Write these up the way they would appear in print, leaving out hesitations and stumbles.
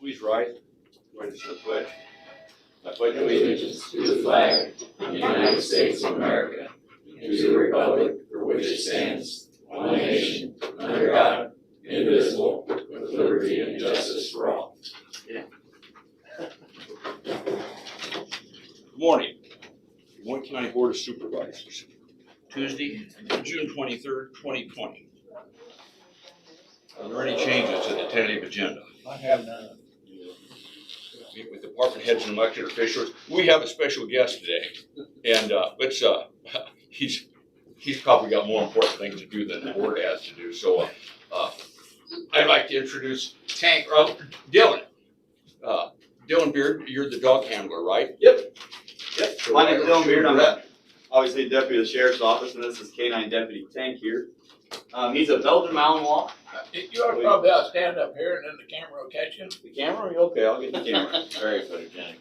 please rise. Join us in the pledge. I pledge Allegiance to the flag of the United States of America, and to the republic for which it stands, one nation, under God, indivisible, with liberty and justice for all. Good morning. Moines County Board of Supervisors. Tuesday, June 23rd, 2020. Are there any changes to the tentative agenda? I have none. Meet with department heads and elected officials. We have a special guest today, and he's probably got more important things to do than the board has to do. So I'd like to introduce Dylan. Dylan Beard, you're the dog handler, right? Yep. My name is Dylan Beard. I'm obviously deputy of the sheriff's office, and this is K9 Deputy Tank here. He's a Belgian Malinois. You ought to probably stand up here and then the camera will catch you. The camera? Okay, I'll get the camera. Very photogenic.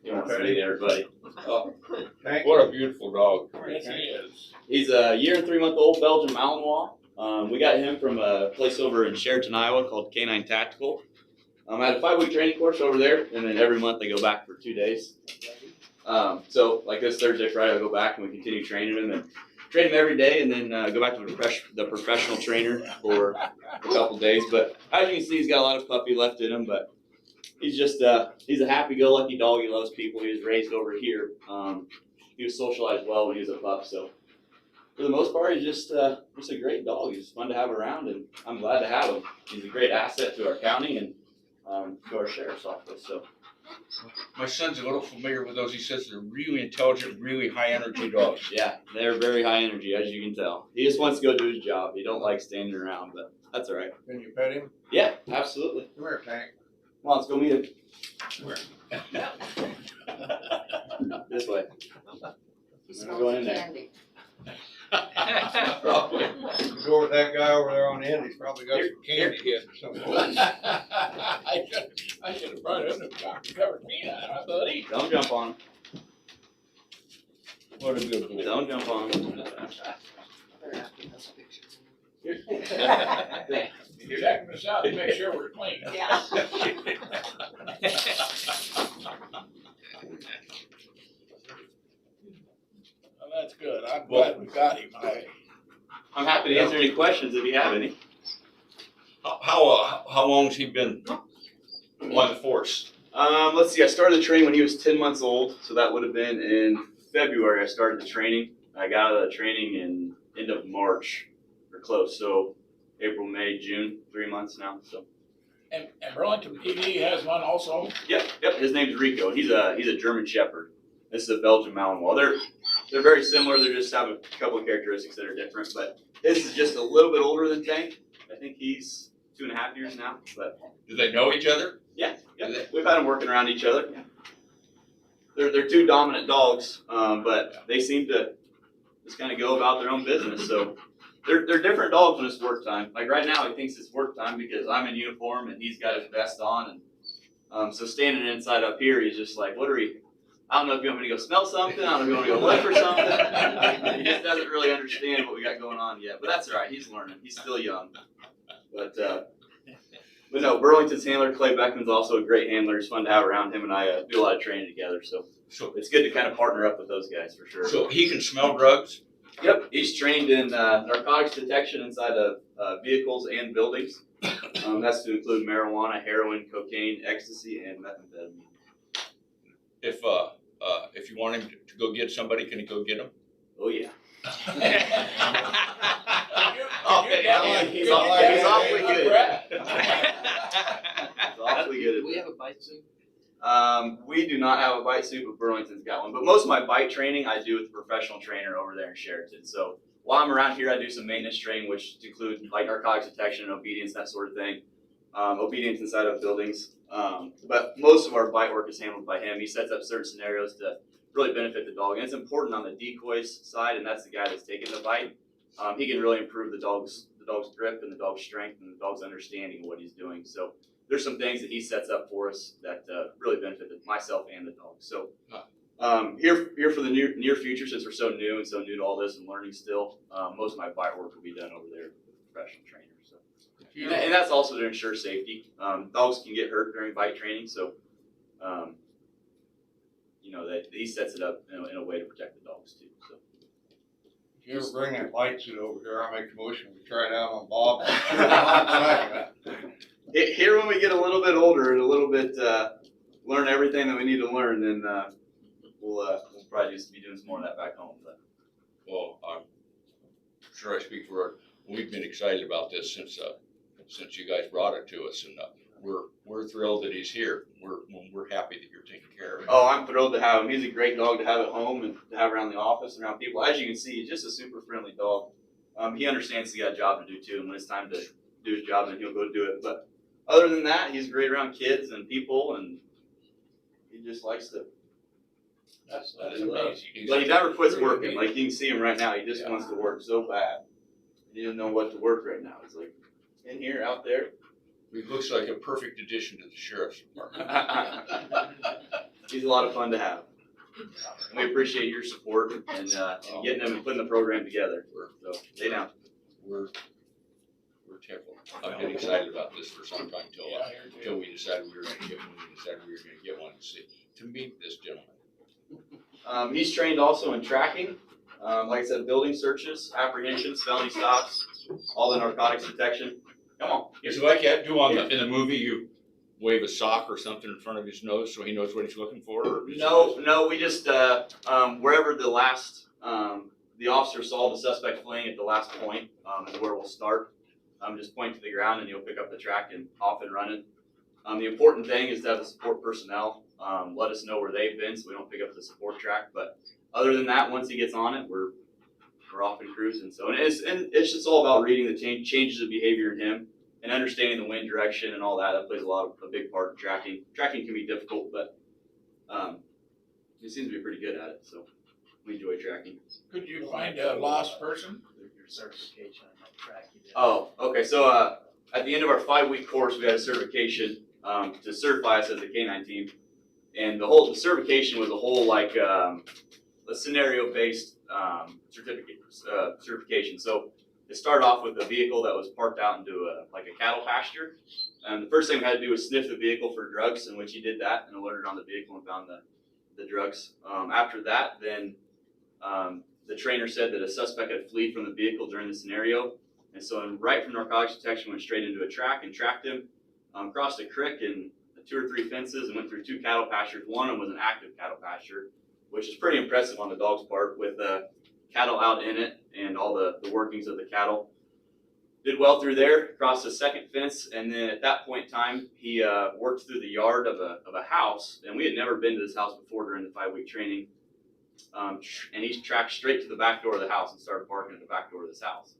You want to meet everybody? What a beautiful dog. Yes, he is. He's a 1 and 3 month old Belgian Malinois. We got him from a place over in Sheraton, Iowa called K9 Tactical. I had a 5-week training course over there, and then every month I go back for 2 days. So like this Thursday, Friday, I'll go back and we continue training him and train him every day, and then go back to the professional trainer for a couple days. But as you can see, he's got a lot of puppy left in him, but he's just he's a happy-go-lucky dog. He loves people. He was raised over here. He was socialized well when he was a pup, so for the most part, he's just a great dog. He's fun to have around, and I'm glad to have him. He's a great asset to our county and to our sheriff's office. So. My son's a little familiar with those. He says they're really intelligent, really high-energy dogs. Yeah, they're very high energy, as you can tell. He just wants to go do his job. He don't like standing around, but that's all right. Can you pet him? Yeah, absolutely. Come here, Tank. Come on, let's go meet him. Come This way. He's We're going in there. candy. Probably. Go with that guy over there on the end. He's probably got some candy hidden somewhere. I should have brought him to cover me, buddy. Don't jump on him. What a good boy. Don't jump on him. Better not get those pictures. You're checking us out to make sure we're clean. Yeah. Well, that's good. I'm glad we got him. I'm happy to answer any questions if you have any. How long's he been on the force? Let's see. I started the training when he was 10 months old, so that would have been in February. I started the training. I got out of the training in end of March or close, so April, May, June, 3 months now. So. And Burlington PD has one also. Yep. His name's Rico, and he's a German Shepherd. This is a Belgian Malinois. They're very similar. They just have a couple of characteristics that are different. But this is just a little bit older than Tank. I think he's 2.5 years now. But Do they know each other? yeah, we've had them working around each other. They're two dominant dogs, but they seem to just kind of go about their own business. So they're different dogs when it's work time. Like right now, he thinks it's work time because I'm in uniform and he's got his vest on, and so standing inside up here, he's just like, "What are we?" I don't know if you want me to go smell something. I don't know if you want me to go look for something. He just doesn't really understand what we got going on yet. But that's all right. He's learning. He's still young. But no, Burlington's handler, Clay Beckman's also a great handler. It's fun to have around him, and I do a lot of training together. So it's good to kind of partner up with those guys for sure. So he can smell drugs? Yep. He's trained in narcotics detection inside of vehicles and buildings. That's to include marijuana, heroin, cocaine, ecstasy, and methamphetamine. If you want him to go get somebody, can he go get him? Oh yeah. He's He's awfully good. He's awfully good. Do we have a bite suit? We do not have a bite suit, but Burlington's got one. But most of my bite training I do with a professional trainer over there in Sheraton. So while I'm around here, I do some maintenance training, which includes like narcotics detection and obedience, that sort of thing. Obedience inside of buildings. But most of our bite work is handled by him. He sets up certain scenarios to really benefit the dog. And it's important on the decoys side, and that's the guy that's taking the bite. He can really improve the dog's grip and the dog's strength and the dog's understanding of what he's doing. So there's some things that he sets up for us that really benefit myself and the dog. So here for the near future, since we're so new to all this and learning still, most of my bite work will be done over there with a professional trainer. So And that's also to ensure safety. Dogs can get hurt during bite training, so that he sets it up in a way to protect the dogs too. So. If you ever bring that light suit over here, I'll make a motion, we try it out on Bob. Here, when we get a little bit older and a little bit learn everything that we need to learn, then we'll probably just be doing some more of that back home. But. Well, I'm sure I speak for, we've been excited about this since you guys brought it to us, and we're thrilled that he's here. We're happy that you're taking care of him. Oh, I'm thrilled to have him. He's a great dog to have at home and to have around the office and around people. As you can see, he's just a super friendly dog. He understands he's got a job to do too, and when it's time to do his job, then he'll go do it. But other than that, he's great around kids and people, and he just likes to. That's amazing. But he never quits working. Like you can see him right now, he just wants to work so bad. He doesn't know what to work right now. It's like in here, out there. He looks like a perfect addition to the sheriff's department. He's a lot of fun to have. And we appreciate your support and getting them and putting the program together. So stay down. We're tickled. I've been excited about this for some time till we decided we were going to get one. We decided we were going to get one to meet this gentleman. He's trained also in tracking. Like I said, building searches, apprehensions, felony stops, all the narcotics detection. Come on. Is it like you do in the movie, you wave a sock or something in front of his nose so he knows what he's looking for? Or No, we just, wherever the last, the officer saw the suspect fleeing at the last point, is where we'll start. Just point to the ground and he'll pick up the track and off and running. The important thing is to have the support personnel let us know where they've been so we don't pick up the support track. But other than that, once he gets on it, we're off and cruising. So it's just all about reading the changes of behavior in him and understanding the wind direction and all that. That plays a big part in tracking. Tracking can be difficult, but he seems to be pretty good at it. So we enjoy tracking. Could you find a lost person? Your certification on that track you did. Oh, okay. So at the end of our 5-week course, we had a certification to certify us as a K9 team, and the certification was a whole a scenario-based certification. So it started off with a vehicle that was parked out into a cattle pasture, and the first thing we had to do was sniff the vehicle for drugs, in which he did that and alerted on the vehicle and found the drugs. After that, then the trainer said that a suspect had fled from the vehicle during the scenario, and so right from narcotics detection went straight into a track and tracked him, crossed a creek and 2 or 3 fences and went through 2 cattle pastures. One of them was an active cattle pasture, which is pretty impressive on the dog's part with cattle out in it and all the workings of the cattle. Did well through there, crossed a second fence, and then at that point in time, he worked through the yard of a house, and we had never been to this house before during the 5-week training. And he tracked straight to the back door of the house and started barking at the back door of this house.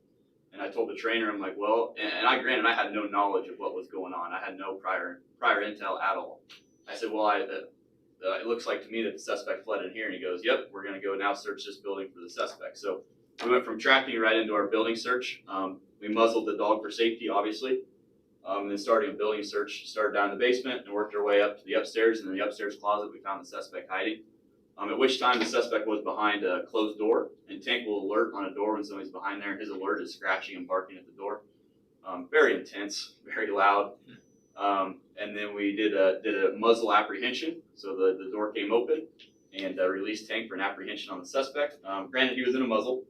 And I told the trainer, I'm like, well, and I had no knowledge of what was going on. I had no prior intel at all. I said, well, it looks like to me that the suspect fled in here. And he goes, yep, we're going to go now search this building for the suspect. So we went from tracking right into our building search. We muzzled the dog for safety, obviously. And then starting a building search, started down in the basement and worked our way up to the upstairs. And in the upstairs closet, we found the suspect hiding. At which time the suspect was behind a closed door, and Tank will alert on a door when somebody's behind there, and his alert is scratching and barking at the door. Very intense, very loud. And then we did a muzzle apprehension, so the door came open and released Tank for an apprehension on the suspect. Granted, he was in a muzzle.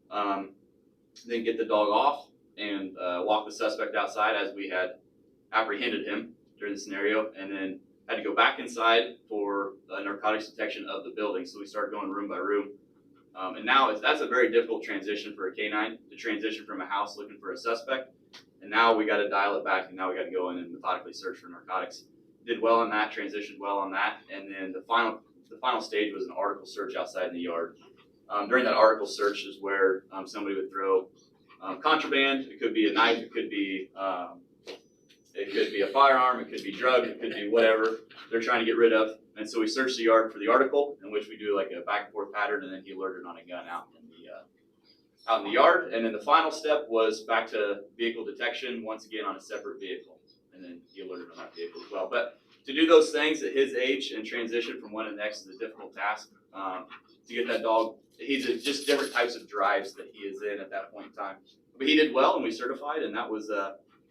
Then get the dog off and walk the suspect outside as we had apprehended him during the scenario, and then had to go back inside for narcotics detection of the building. So we started going room by room. And now that's a very difficult transition for a K9 to transition from a house looking for a suspect. And now we got to dial it back, and now we got to go in and methodically search for narcotics. Did well on that, transitioned well on that. And then the final stage was an article search outside in the yard. During that article search is where somebody would throw contraband. It could be a knife, it could be a firearm, it could be drug, it could be whatever they're trying to get rid of. And so we searched the yard for the article, in which we do like a back and forth pattern, and then he alerted on a gun out in the yard. And then the final step was back to vehicle detection, once again on a separate vehicle. And then he alerted on that vehicle as well. But to do those things at his age and transition from one to the next is a difficult task. To get that dog, he's just different types of drives that he is in at that point in time. But he did well, and we certified, and that was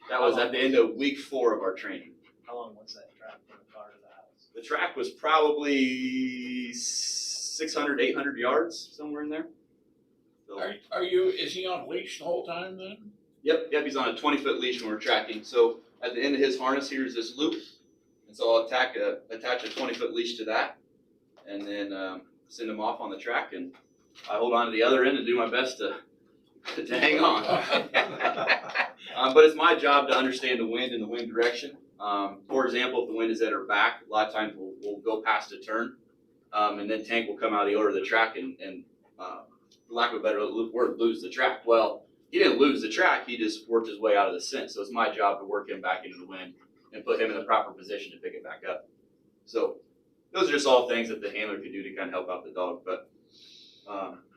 That was at the end of week 4 of our training. How long was that drive from the car to the house? The track was probably 600, 800 yards, somewhere in there. So, Is he on leash the whole time then? yep, he's on a 20-foot leash when we're tracking. So at the end of his harness here is this loop. And so I'll attach a 20-foot leash to that and then send him off on the track. And I hold on to the other end and do my best to hang on. But it's my job to understand the wind and the wind direction. For example, if the wind is at our back, a lot of times we'll go past a turn, and then Tank will come out of the order of the track and for lack of a better word, lose the track. Well, he didn't lose the track, he just worked his way out of the scent. So it's my job to work him back into the wind and put him in the proper position to pick it back up. So those are just all things that the handler could do to kind of help out the dog. But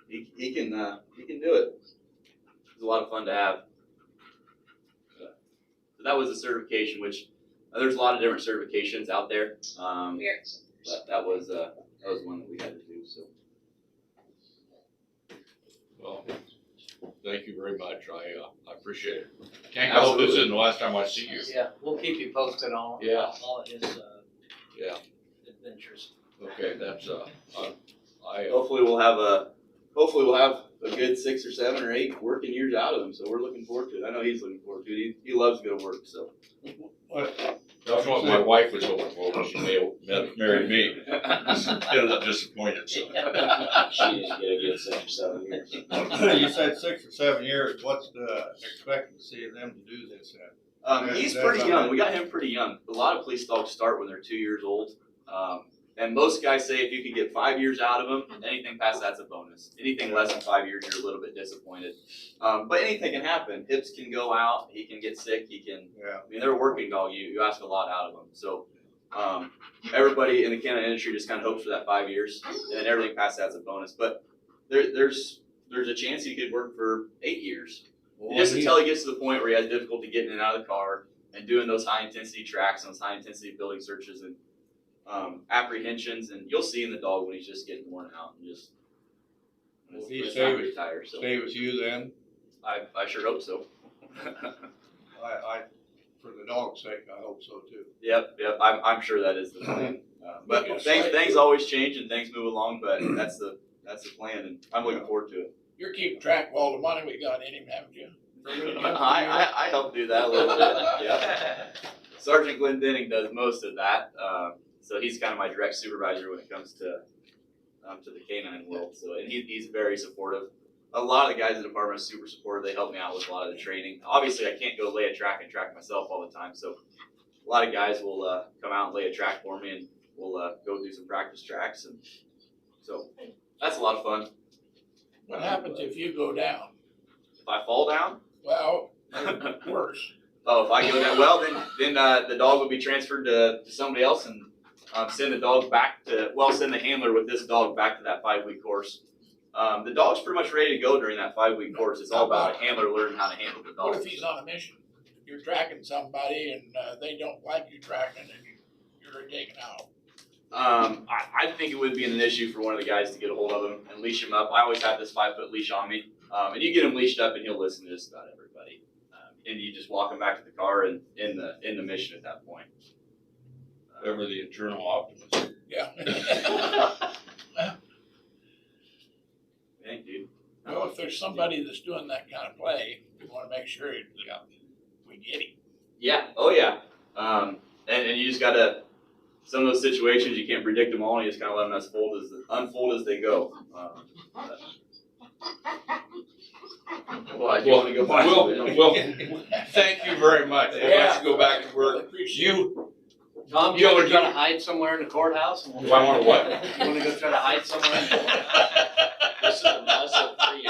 he can do it. It's a lot of fun to have. So that was a certification, which there's a lot of different certifications out there. But that was one that we had to do. So. Well, thank you very much. I appreciate it. Tank, I hope this isn't the last time I see you. Yeah, we'll keep you posted on Yeah. all of his Yeah. adventures. Okay, that's Hopefully we'll have a good 6 or 7 or 8 working years out of him. So we're looking forward to it. I know he's looking forward to it. He loves to go to work. So. that's what my wife was hoping for when she married me. Ended up disappointed. So. She didn't get a good 6 or 7 years. You said 6 or 7 years, what's the expectancy of them to do this at? He's pretty young. We got him pretty young. A lot of police dogs start when they're 2 years old. And most guys say if you can get 5 years out of them, anything past that's a bonus. Anything less than 5 years, you're a little bit disappointed. But anything can happen. Hips can go out. He can get sick. I mean, they're a working dog. You ask a lot out of them. So everybody in the canine industry just kind of hopes for that 5 years, and then everything past that's a bonus. But there's a chance he could work for 8 years. Just until he gets to the point where he has difficulty getting in and out of the car and doing those high intensity tracks and those high intensity building searches and apprehensions, and you'll see in the dog when he's just getting worn out and just Will he it's stay not with- retired. So Stay with you then? I sure hope so. I, for the dog's sake, I hope so too. Yep. I'm sure that is the plan. But things always change and things move along. But that's the plan, and I'm looking forward to it. You're keeping track of all the money we got in him, haven't you? I help do that a little bit. Yeah. Sergeant Glenn Denning does most of that. So he's kind of my direct supervisor when it comes to the canine world. So and he's very supportive. A lot of the guys in the department are super supportive. They help me out with a lot of the training. Obviously, I can't go lay a track and track myself all the time. So a lot of guys will come out and lay a track for me, and we'll go do some practice tracks. And so that's a lot of fun. What happens if you go down? If I fall down, Well, worse. oh, if I go down, well, then the dog will be transferred to somebody else and send the dog back send the handler with this dog back to that 5-week course. The dog's pretty much ready to go during that 5-week course. It's all about a handler learning how to handle the dog. What if he's on a mission? You're tracking somebody and they don't like you tracking and you're taken out. I think it would be an issue for one of the guys to get a hold of him and leash him up. I always have this 5-foot leash on me. And you get him leashed up and he'll listen to just about everybody. And you just walk him back to the car and in the mission at that point. Ever the eternal optimist. Yeah. Thank you. Well, if there's somebody that's doing that kind of play, we want to make sure that we get him. Yeah. Oh yeah. And you just gotta, some of those situations you can't predict them all. And you just kind of let them unfold as they go. Well, do you want to go find somebody? Well, thank you very much. We'll let you go back to work. Tom, you wanna try to hide somewhere in the courthouse? Do I wanna what? You wanna go try to hide somewhere in the courthouse? This is a muzzle free.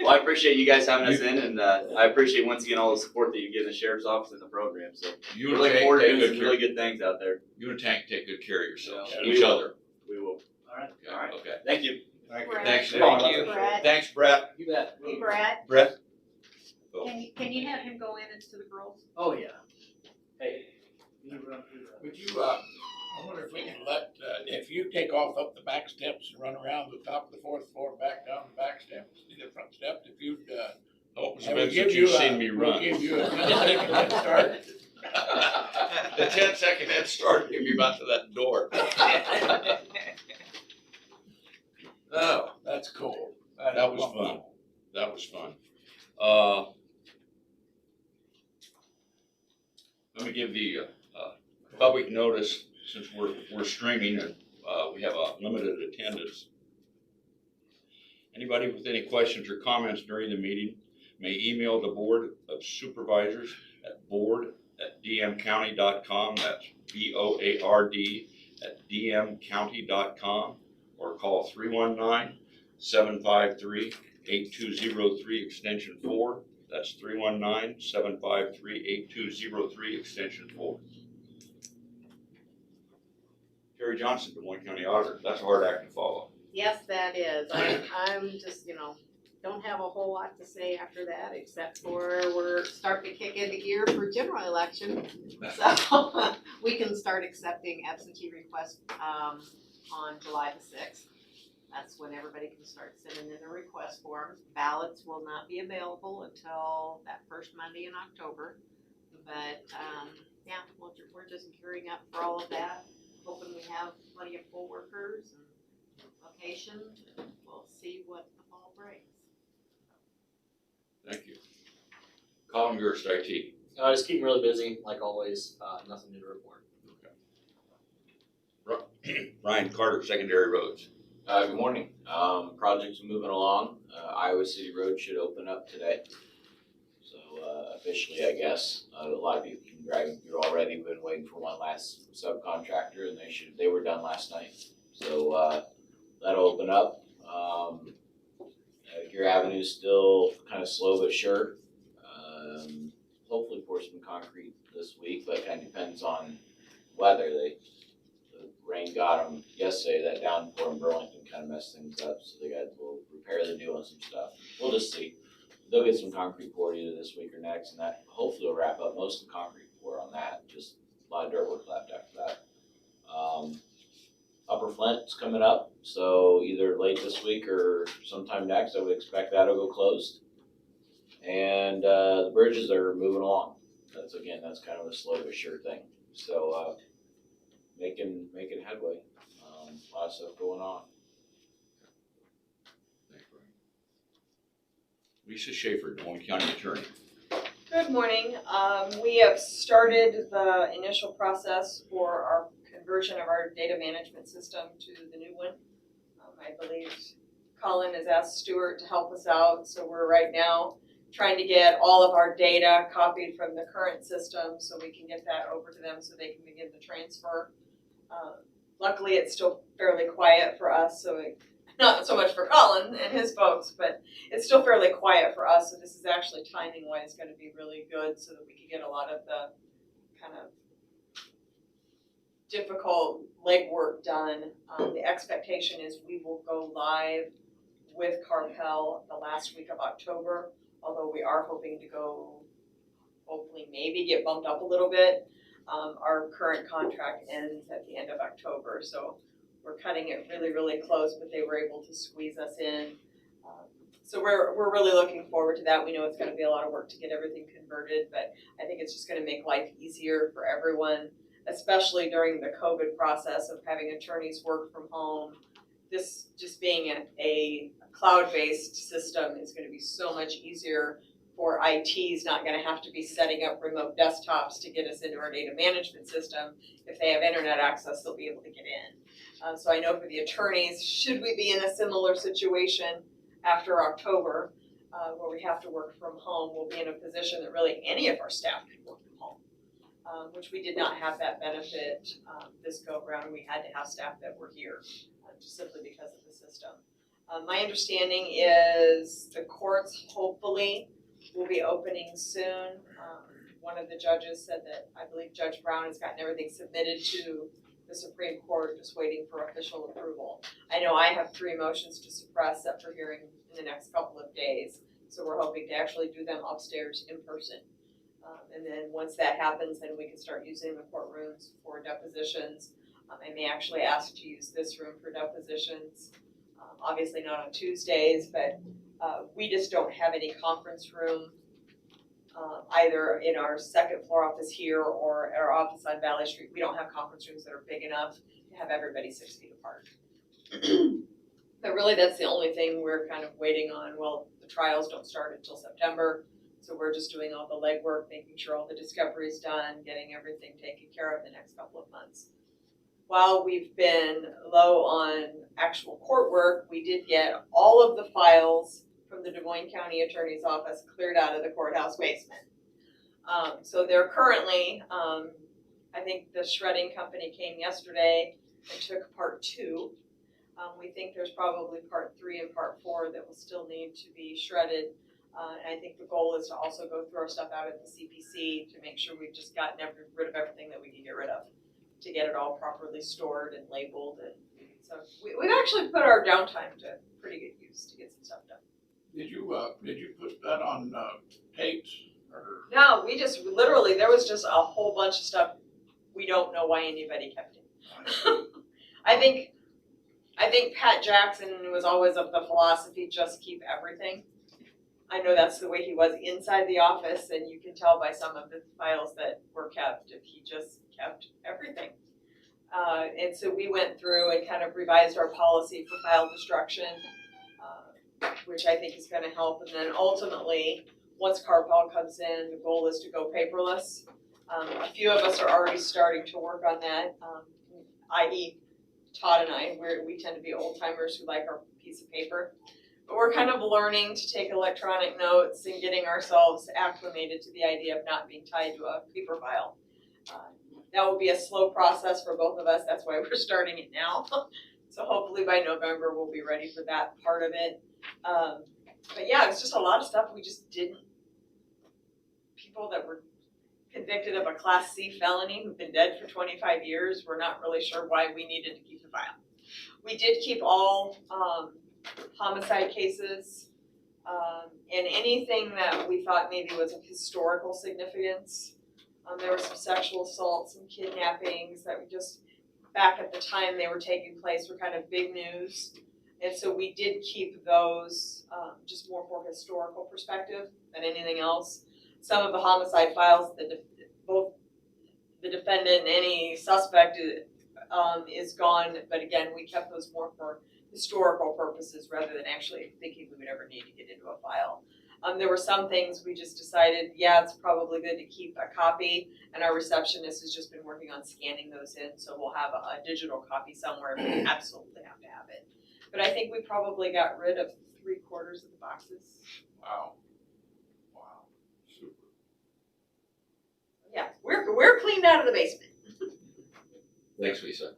Well, I appreciate you guys having us in, and I appreciate once again all the support that you give the sheriff's office and the program. So You we're and looking Tank forward to take doing good some care. really good things out there. You and Tank take good care of yourselves Yeah. and each other. We will. Okay. All right. Okay. Thank you. Thank you. Brett. Thanks. Thank you, Brett. Thanks, Brett. You bet. Hey, Brett, Brett? can you have him go in and to the girls? Oh, yeah. Hey. You run through that. Would you, wonder if we can let, if you take off up the back steps and run around the top of the fourth floor, back down the back steps, the front steps, if you'd, Hope it's and we been give since you you've seen me we'll run. give you a 10-second head start. The 10-second head start, get me back to that door. Oh, that's cool. That was fun. That was fun. Let me give the public notice, since we're streaming and we have a limited attendance. Anybody with any questions or comments during the meeting may email the Board of Supervisors at board@dmcounty.com. That's BOARD@dmcounty.com, or call 319-753-8203 extension 4. That's 319-753-8203 extension 4. Terry Johnson, Des Moines County Auditor. That's a hard act to follow. Yes, that is. I'm just, don't have a whole lot to say after that, except for we're starting to kick into gear for general election. So we can start accepting absentee requests on July the 6th. That's when everybody can start sending in their request forms. Ballots will not be available until that first Monday in October. But yeah, we're just gearing up for all of that, hoping we have plenty of poll workers and locations, and we'll see what the fall brings. Thank you. Colin Gerst, IT. Just keep really busy, like always, nothing new to report. Ryan Carter, Secondary Roads. Good morning. Projects are moving along. Iowa City Road should open up today. So officially, I guess. A lot of people have been driving through already. Been waiting for one last subcontractor, and they were done last night. So that'll open up. Gear Avenue's still kind of slow but sure. Hopefully pour some concrete this week, but it kind of depends on weather. The rain got them yesterday. That downpour in Burlington kind of messed things up, so they got a little repair they're doing some stuff. We'll just see. They'll get some concrete poured either this week or next, and that hopefully will wrap up most of the concrete pour on that. Just a lot of dirt work left after that. Upper Flint's coming up, so either late this week or sometime next, I would expect that'll go closed. And the bridges are moving along. That's kind of a slow but sure thing. So making headway. A lot of stuff going on. Thanks, Brian. Lisa Schaefer, Des Moines County Attorney. Good morning. We have started the initial process for our conversion of our data management system to the new one. I believe Colin has asked Stuart to help us out, so we're right now trying to get all of our data copied from the current system so we can get that over to them so they can begin the transfer. Luckily, it's still fairly quiet for us, so not so much for Colin and his folks, but it's still fairly quiet for us, so this is actually timing-wise going to be really good so that we can get a lot of the kind of difficult legwork done. The expectation is we will go live with Carpel the last week of October, although we are hoping to go, hopefully maybe get bumped up a little bit. Our current contract ends at the end of October, so we're cutting it really, really close, but they were able to squeeze us in. So we're really looking forward to that. We know it's going to be a lot of work to get everything converted, but I think it's just going to make life easier for everyone, especially during the COVID process of having attorneys work from home. This just being a cloud-based system is going to be so much easier for IT's not going to have to be setting up remote desktops to get us into our data management system. If they have internet access, they'll be able to get in. So I know for the attorneys, should we be in a similar situation after October, where we have to work from home, we'll be in a position that really any of our staff could work from home, which we did not have that benefit this go around. We had to have staff that were here just simply because of the system. My understanding is the courts hopefully will be opening soon. One of the judges said that I believe Judge Brown has gotten everything submitted to the Supreme Court, just waiting for official approval. I know I have 3 motions to suppress set for hearing in the next couple of days, so we're hoping to actually do them upstairs in person. And then once that happens, then we can start using the courtrooms for depositions. I may actually ask to use this room for depositions, obviously not on Tuesdays, but we just don't have any conference room either in our second floor office here or our office on Valley Street. We don't have conference rooms that are big enough to have everybody 6 feet apart. But really, that's the only thing we're kind of waiting on. Well, the trials don't start until September, so we're just doing all the legwork, making sure all the discovery is done, getting everything taken care of the next couple of months. While we've been low on actual court work, we did get all of the files from the Des Moines County Attorney's Office cleared out of the courthouse basement. So they're currently, I think the shredding company came yesterday and took part 2. We think there's probably part 3 and part 4 that will still need to be shredded. And I think the goal is to also go through our stuff out at the CPC to make sure we've just gotten rid of everything that we can get rid of, to get it all properly stored and labeled. And so we've actually put our downtime to pretty good use to get some stuff done. Did you put that on tapes or? No, we just literally, there was just a whole bunch of stuff we don't know why anybody kept it. I think Pat Jackson was always of the philosophy, just keep everything. I know that's the way he was inside the office, and you can tell by some of the files that were kept, if he just kept everything. And so we went through and kind of revised our policy for file destruction, which I think is gonna help. And then ultimately, once Carpal comes in, the goal is to go paperless. A few of us are already starting to work on that, i.e. Todd and I, we tend to be old timers who like our piece of paper. But we're kind of learning to take electronic notes and getting ourselves acclimated to the idea of not being tied to a paper file. That will be a slow process for both of us. That's why we're starting it now. So hopefully by November, we'll be ready for that part of it. But yeah, it's just a lot of stuff we just didn't. People that were convicted of a Class C felony who've been dead for 25 years, we're not really sure why we needed to keep the file. We did keep all homicide cases and anything that we thought maybe was of historical significance. There were some sexual assaults, some kidnappings that were just, back at the time they were taking place, were kind of big news. And so we did keep those just more for historical perspective than anything else. Some of the homicide files, both the defendant and any suspect is gone, but again, we kept those more for historical purposes rather than actually thinking we would ever need to get into a file. There were some things we just decided, yeah, it's probably good to keep a copy, and our receptionist has just been working on scanning those in, so we'll have a digital copy somewhere if we absolutely have to have it. But I think we probably got rid of 3/4 of the boxes. Wow. Wow. Super. Yeah, we're cleaned out of the basement. Thanks, Lisa.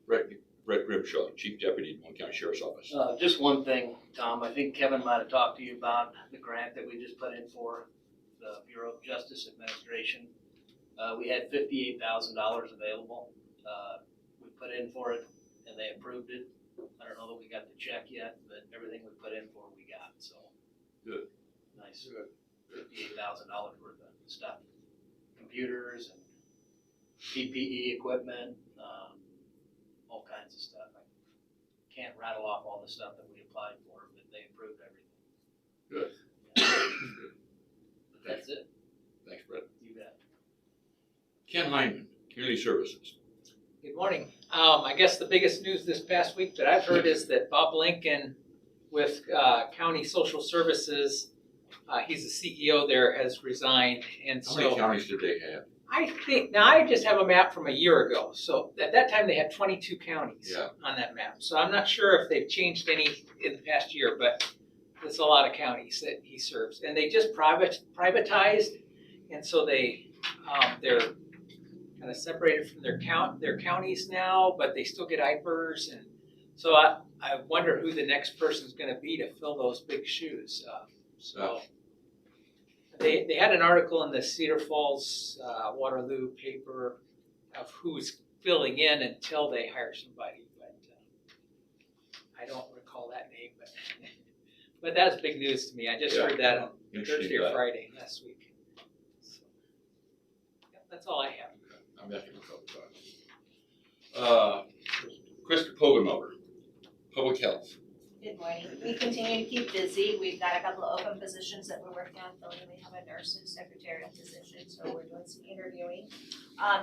Brett Grimshaw, Chief Deputy, Des Moines County Sheriff's Office. Just one thing, Tom, I think Kevin might have talked to you about the grant that we just put in for the Bureau of Justice Administration. We had $58,000 available. We put in for it and they approved it. I don't know that we got the check yet, but everything we put in for, we got, so. Good. Nice. Good. $58,000 worth of stuff. Computers and PPE equipment, all kinds of stuff. I can't rattle off all the stuff that we applied for, but they approved everything. Good. Yeah. But that's it. Thanks, Brett. You bet. Ken Hyman, Community Services. Good morning. I guess the biggest news this past week that I've heard is that Bob Lincoln with County Social Services, he's the CEO there, has resigned. And How many so counties did they have? I think, now I just have a map from a year ago. So at that time they had 22 counties on that map. So I'm not sure if they've changed any in the past year, but there's a lot of counties that he serves. And they just privatized. And so they're kind of separated from their counties now, but they still get IPERS, and so I wonder who the next person's going to be to fill those big shoes. They had an article in the Cedar Falls Waterloo paper of who's filling in until they hire somebody, but I don't recall that name, but that's big news to me. I just heard that on Thursday or Friday last week. So, that's all I have. I met him a couple times. Krista Pogemover, Public Health. Good morning. We continue to keep busy. We've got a couple of open positions that we're working on filling. We have a nurse and secretarial position, so we're doing some interviewing.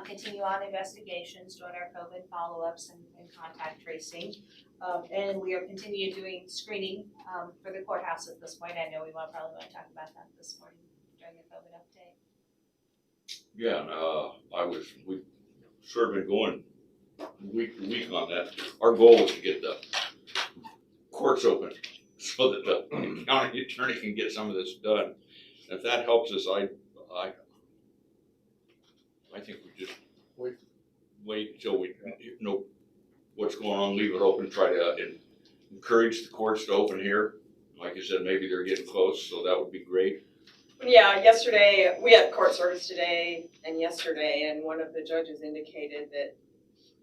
Continue on investigations, doing our COVID follow-ups and contact tracing. And we are continuing doing screening for the courthouse at this point. I know we probably want to talk about that this morning during the COVID update. Yeah, and we've sort of been going week to week on that. Our goal is to get the courts open so that the county attorney can get some of this done. If that helps us, I think we just wait until we know what's going on, leave it open, try to encourage the courts to open here. Like you said, maybe they're getting close, so that would be great. Yeah, yesterday, we had court service today and yesterday, and one of the judges indicated that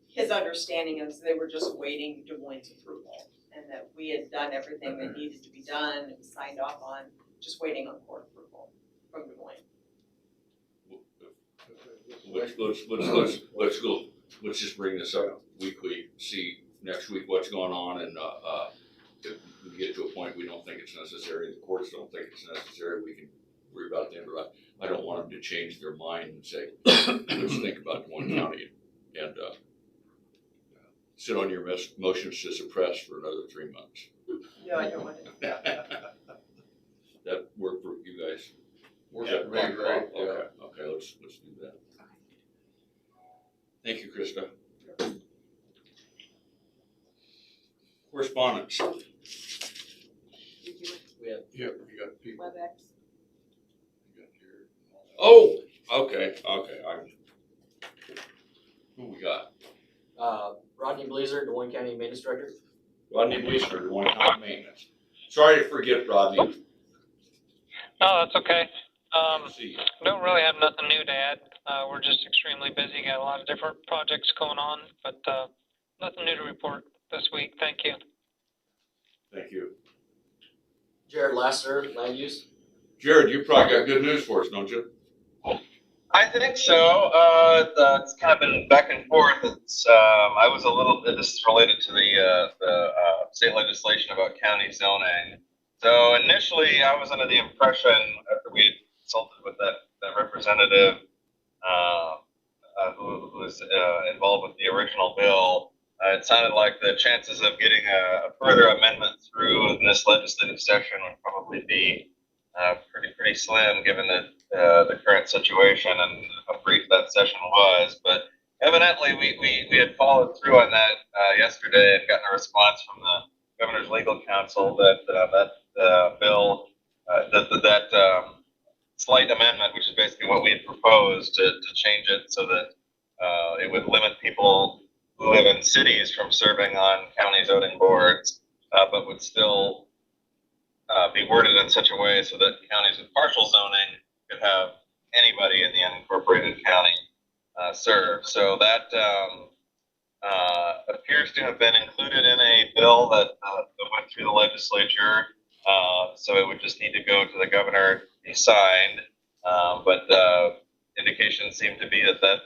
his understanding is they were just waiting Des Moines' approval, and that we had done everything that needed to be done and signed off on, just waiting on court approval from Des Moines. Let's just bring this up weekly, see next week what's going on, and if we get to a point we don't think it's necessary, the courts don't think it's necessary, we can worry about them. But I don't want them to change their mind and say, let's think about Des Moines County and sit on your motions to suppress for another 3 months. No, I don't want it. That work for you guys? Works Yeah, for me, right? Yeah. Okay, let's do that. Thank you, Krista. Correspondence. Yeah, you got people. WebEx. You got your. Oh, okay. Who we got? Rodney Blazer, Des Moines County Maintenance Director. Rodney Bleaster, Des Moines County Maintenance. Sorry to forget, Rodney. No, that's okay. See. Don't really have nothing new to add. We're just extremely busy, got a lot of different projects going on, but nothing new to report this week. Thank you. Thank you. Jared Lasser, Land Use. Jared, you probably got good news for us, don't you? I think so. It's kind of been back and forth. It's I was a little. This is related to the state legislation about county zoning. So initially, I was under the impression after we had consulted with that representative who was involved with the original bill, it sounded like the chances of getting a further amendment through in this legislative session would probably be pretty slim, given the current situation and how brief that session was. But evidently, we had followed through on that yesterday and gotten a response from the governor's legal counsel that bill, that slight amendment, which is basically what we had proposed to change it so that it would limit people who live in cities from serving on county zoning boards, but would still be worded in such a way so that counties with partial zoning could have anybody in the unincorporated county serve. So that appears to have been included in a bill that went through the legislature. So it would just need to go to the governor to be signed. But indications seem to be that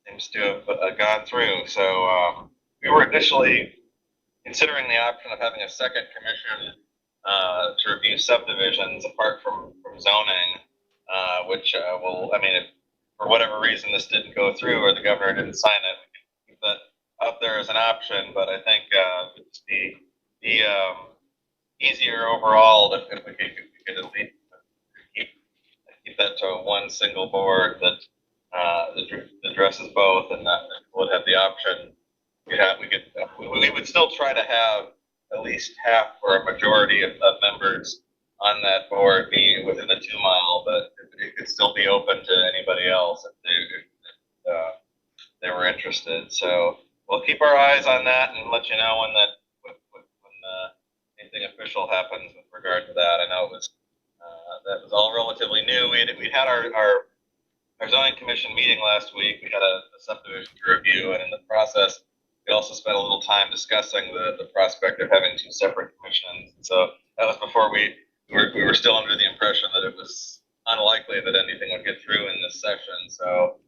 seems to have gone through. So we were initially considering the option of having a second commission to review subdivisions apart from zoning, which if for whatever reason this didn't go through or the governor didn't sign it, we can keep that up there as an option. But I think it would just be easier overall if we could at least keep that to one single board that addresses both, and that would have the option. We would still try to have at least half or a majority of members on that board be within the 2 mile, but it could still be open to anybody else if they were interested. So we'll keep our eyes on that and let you know when anything official happens with regard to that. I know it was that was all relatively new. We had our zoning commission meeting last week. We had a subdivision to review, and in the process, we also spent a little time discussing the prospect of having 2 separate commissions. So that was before we were still under the impression that it was unlikely that anything would get through in this session. So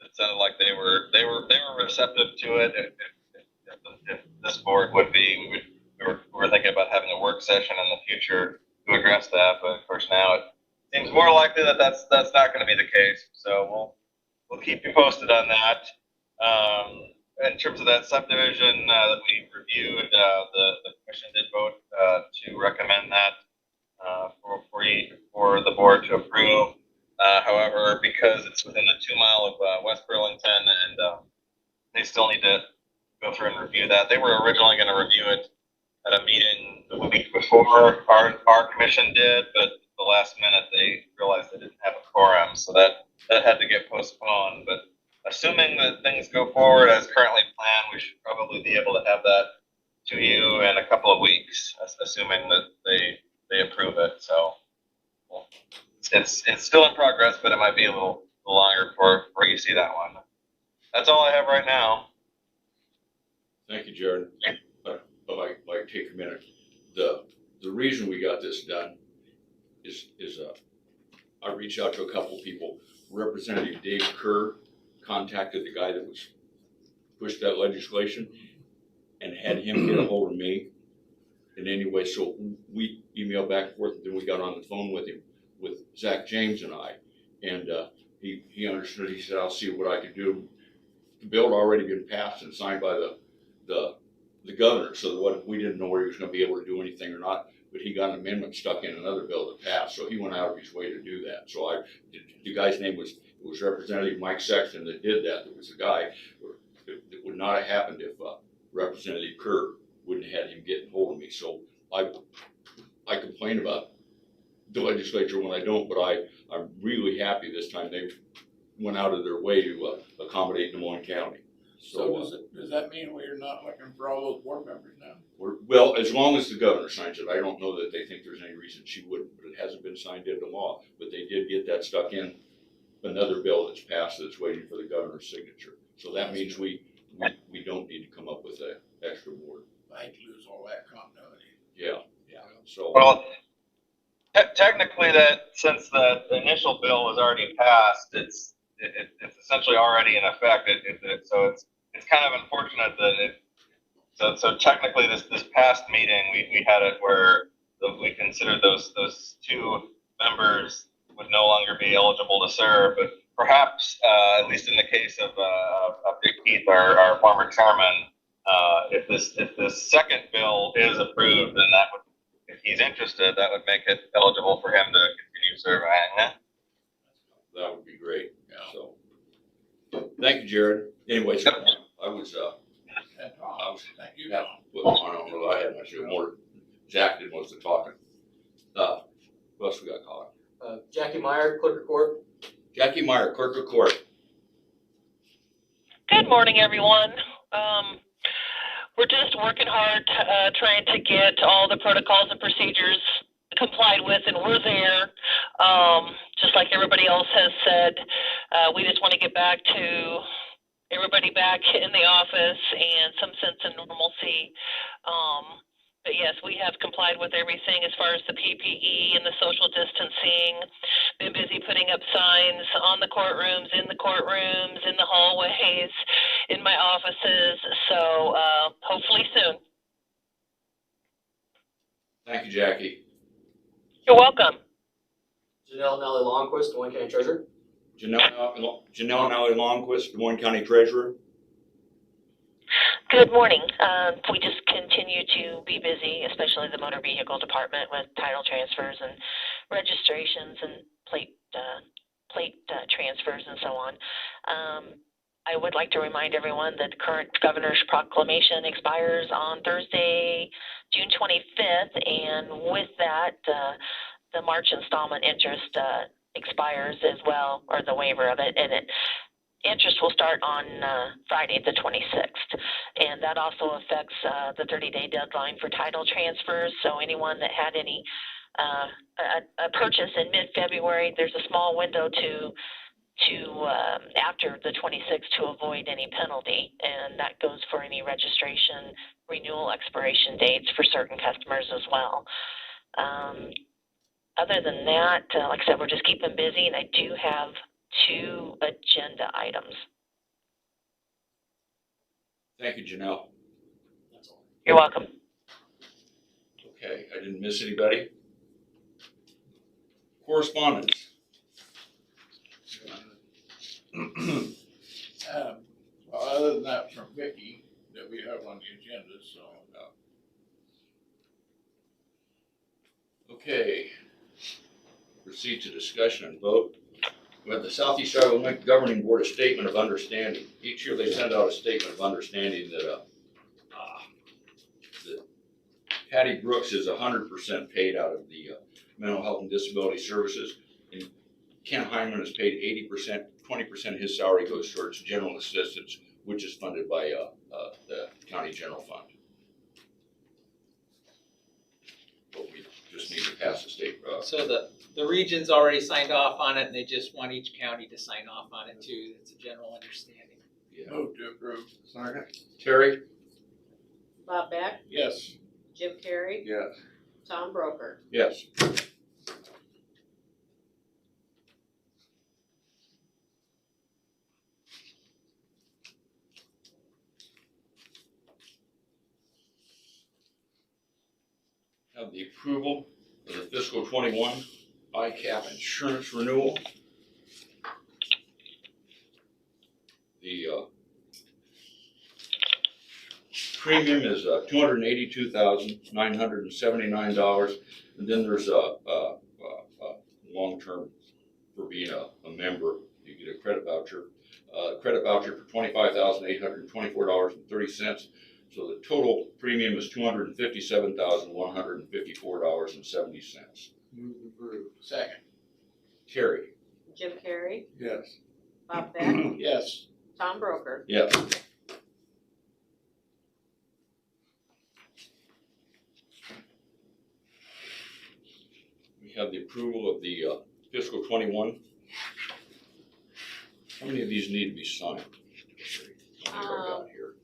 it sounded like they were receptive thinking about having a work session in the future to address that, but of course now it seems more likely that that's not going to be the case. So we'll keep you posted on that. In terms of that subdivision that we reviewed, the commission did vote to recommend that for the board to approve. However, because it's within the 2 mile of West Burlington, and they still need to go through and review that. They were originally going to review it at a meeting the week before our commission did, but the last minute they realized they didn't have a quorum, so that had to get postponed. But assuming that things go forward as currently planned, we should probably be able to have that to you in a couple of weeks, assuming that they approve it. So well, it's still in progress, but it might be a little longer before you see that one. That's all I have right now. Thank you, Jared. But I'd like to take a minute. The reason we got this done is I reached out to a couple people. Representative Dave Kerr contacted the guy that was pushed that legislation and had him get a hold of me. And anyway, so we emailed back and forth, and then we got on the phone with him, with Zach James and I. And he understood. He said, I'll see what I can do. The bill had already been passed and signed by the governor, so what we didn't know whether he was going to be able to do anything or not. But he got an amendment stuck in another bill to pass, so he went out of his way to do that. So the guy's name was Representative Mike Sexton that did that. There was a guy that would not have happened if Representative Kerr wouldn't have had him get hold of me. So I complain about the legislature when I don't, but I'm really happy this time they went out of their way to accommodate Des Moines County. So does that mean we're not looking for all those board members now? Well, as long as the governor signs it. I don't know that they think there's any reason she wouldn't, but it hasn't been signed into law. But they did get that stuck in another bill that's passed that's waiting for the governor's signature. So that means we don't need to come up with an extra board. I'd lose all that continuity. Yeah. So well, technically, that since the initial bill was already passed, it's essentially already in effect. So it's kind of unfortunate that so technically this past meeting we had it where we considered those 2 members would no longer be eligible to serve, but perhaps at least in the case of Dick Keith, our former chairman, if this second bill is approved, then that would, if he's interested, that would make it eligible for him to continue serving. that would be great. Yeah. So thank you, Jared. Anyway, so I was Thank you. yeah, well, I don't know. I had much more. Zach did most of the talking. Who else we got calling? Jackie Meyer, Clerk of Court. Jackie Meyer, Clerk of Court. Good morning, everyone. We're just working hard, trying to get all the protocols and procedures complied with, and we're there. Just like everybody else has said, we just want to get back to everybody back in the office and some sense of normalcy. But yes, we have complied with everything as far as the PPE and the social distancing. Been busy putting up signs on the courtrooms, in the hallways, in my offices. So hopefully soon. Thank you, Jackie. You're welcome. Janelle Nally Longquist, Des Moines County Treasurer. Janelle Nally Longquist, Des Moines County Treasurer. Good morning. We just continue to be busy, especially the motor vehicle department, with title transfers and registrations and plate transfers and so on. I would like to remind everyone that the current governor's proclamation expires on Thursday, June 25th, and with that, the March installment interest expires as well, or the waiver of it, and interest will start on Friday the 26th, and that also affects the 30-day deadline for title transfers. So anyone that had any a purchase in mid-February, there's a small window to after the 26th to avoid any penalty, and that goes for any registration, renewal, expiration dates for certain customers as well. Other than that, like I said, we're just keeping busy, and I do have 2 agenda items. Thank you, Janelle. That's all. You're welcome. Okay, I didn't miss anybody. Correspondence. Well, other than that from Vicky that we have on the agenda, so. Okay. Proceed to discussion and vote. We have the Southeast Iowa Link Governing Board a statement of understanding. Each year they send out a statement of understanding that Patty Brooks is 100% paid out of the mental health and disability services. And Ken Hyman is paid 80%, 20% of his salary goes towards general assistance, which is funded by the county general fund. But we just need to pass the state. So the region's already signed off on it, and they just want each county to sign off on it too. It's a general understanding. Yeah. Move to approve. Second. Terry? Bob Beck, Yes. Jim Carrey, Yes. Tom Broker. Yes. Have the approval of the fiscal 21 ICAP insurance renewal. The premium is $282,979, and then there's a long-term for being a member. You get a credit voucher. Credit voucher for $25,824.30. So the total premium is $257,154.70. Move to approve. Second. Terry? Jim Carrey, Yes. Bob Beck, Yes. Tom Broker. Yes. We have the approval of the fiscal 21. How many of these need to be signed? How many have I got here?